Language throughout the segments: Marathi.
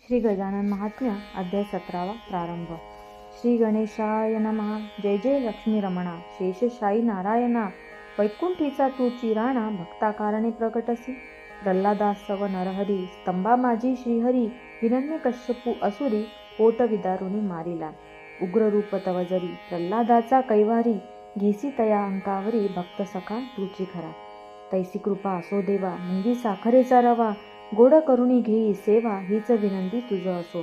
श्री गजानन महात्म्य अध्याय 17 प्रारंभ। श्री गणेशाय नमः। जय जय लक्ष्मी रमणा शेषशायी नारायणा, वैकुंठीचा तू चिराणा भक्ताकारणे प्रकटसी। प्रल्हादासव नरहरी स्तंभा माझी श्रीहरी, हिरण्यकश्यपू असुरी पोट विदारुनी मारिला। उग्र रूप तव जरी प्रल्हादाचा कैवारी, घेसी तया अंकावरी भक्त सखा तुची खरा। तैसी कृपा असो देवा मुंगी साखरेचा रवा, गोड करुणी घेई सेवा हीच विनंती तुझ असो।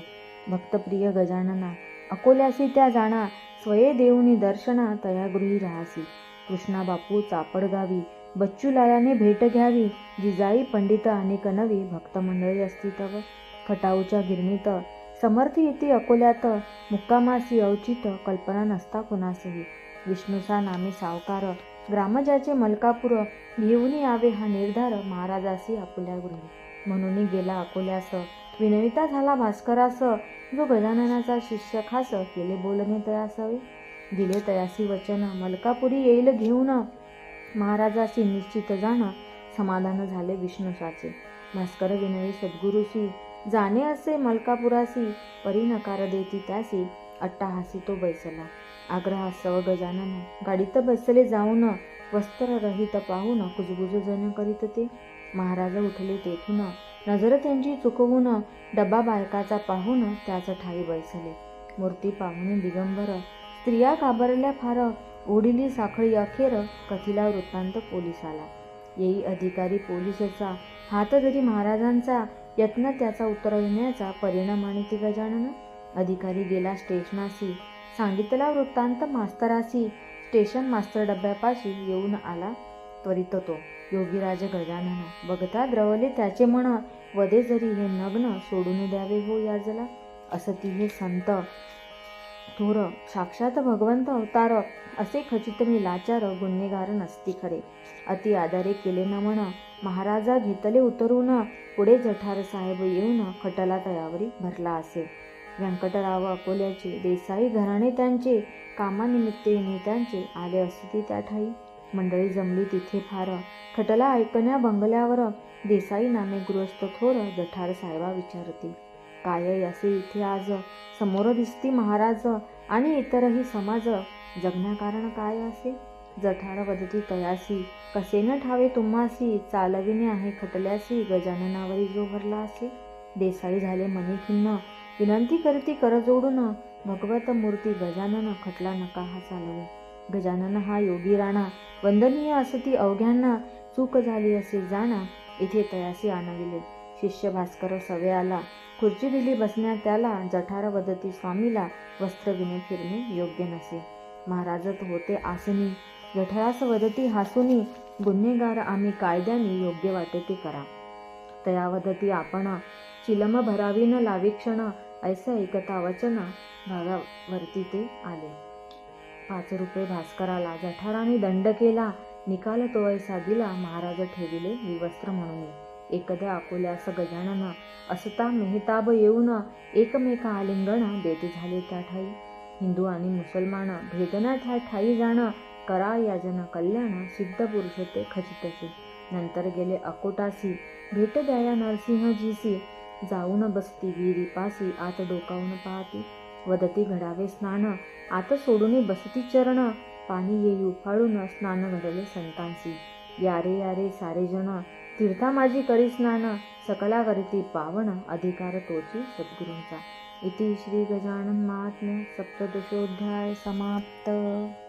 भक्तप्रिय गजानना अकोल्यासी त्या जाणा, स्वये देऊनी दर्शना तया गृही राहासी। कृष्णा बापू चापड गावी बच्चू लालाने भेट घ्यावी, जिजाई पंडित अनेक नवी भक्त मंडळी असती तव। खटाऊच्या गिरणीत समर्थ येती अकोल्यात, मुक्कामासी अवचित कल्पना नसता कुणासही। विष्णुसा नामे सावकार ग्रामजाचे मलकापूर, घेऊन यावे हा निर्धार महाराजासी आपुल्या गृही। म्हणून गेला अकोल्यास विनविता झाला भास्करास, जो गजाननाचा शिष्य खास केले बोलणे तयासावे। दिले तयासी वचन मलकापुरी येईल घेऊन, महाराजासी निश्चित जाण समाधान झाले विष्णुसाचे। भास्कर विनवी सद्गुरुसी जाणे असे मलकापुरासी, परी नकार देती त्यासी अट्टाहासी तो बैसला। आग्रहासव गजानन गाडीत बसले जाऊन, वस्त्र रहित पाहून कुजबुज जन करीत ते। महाराज उठले तेथून नजर त्यांची चुकवून, डबा बायकाचा पाहून त्याच ठाई बैसले। मूर्ती पाहुणी दिगंबर स्त्रिया घाबरल्या फार, ओढिली साखळी अखेर कथिला वृत्तांत पोलिसाला। येई अधिकारी पोलिसचा हात धरी महाराजांचा, यत्न त्याचा उतरविण्याचा परिणाम आणि ती गजानन। अधिकारी गेला स्टेशनासी सांगितला वृत्तांत मास्तरासी, स्टेशन मास्तर डब्यापाशी येऊन आला त्वरित तो। योगीराज गजानन बघता द्रवले त्याचे मन, वदे जरी हे नग्न सोडून द्यावे हो याजला। असती हे संत थोर साक्षात भगवंत अवतार, असे खचित मी लाचार गुन्हेगार नसती खरे। अति आदरे केले नमन महाराजा घेतले उतरून, पुढे जठार साहेब येऊन खटला तयावरी भरला असे। व्यंकटराव अकोल्याचे देसाई घराणे त्यांचे, कामानिमित्ते नेत्यांचे आले असती त्या ठाई। मंडळी जमली तिथे फार खटला ऐकण्या बंगल्यावर, देसाई नामे गृहस्थ थोर जठार साहेबा विचारती। काय असे इथे आज समोर दिसती महाराज आणि इतरही समाज, जगण्या कारण काय असे। जठार वदती तयासी कसे न ठावे तुम्हासी, चालविणे आहे खटल्यासी गजाननावरी जो भरला असे। देसाई झाले मनी खिन्न विनंती करती कर जोडून, भगवत मूर्ती गजानन खटला नका हा चालवे। गजानन हा योगी राणा वंदनीय असती अवघ्यांना, चूक झाली असे जाणा इथे तयासी आणविले। शिष्य भास्कर सवे आला खुर्ची दिली बसण्या त्याला, जठार वदती स्वामीला वस्त्र विणे फिरणे योग्य नसे। महाराजत होते आसनी जठरास वदती हासुनी, गुन्हेगार आम्ही कायद्याने योग्य वाटे ते करा। तया वदती आपण चिलम भरावी न लावी क्षण, ऐसे ऐकता वचन भागावरती ते आले। 5 रुपये भास्कराला जठाराने दंड केला, निकाल तो ऐसा दिला महाराज ठेविले विवस्त्र म्हणून। एकदा अकोल्यास गजानन असता मेहताब येऊन, एकमेका आलिंगण देते झाले त्या ठाई। हिंदू आणि मुसलमान भेदना त्या ठाई जाण, करा याजन कल्याण सिद्ध पुरुष ते खचितसे। नंतर गेले अकोटासी भेट द्याया नरसिंहजीसी, जाऊन बसती विहिरीपासी आत डोकावून पाहती। वदती घडावे स्नान आत सोडून बसती चरण, पाणी येई उफाळून स्नान घडले संतांसी। यारे यारे सारे जण तीर्था माझी करी स्नान, सकला करती पावन अधिकार तोची सद्गुरूंचा। इति श्री गजानन महात्म्य सप्तदशोऽध्याय समाप्त।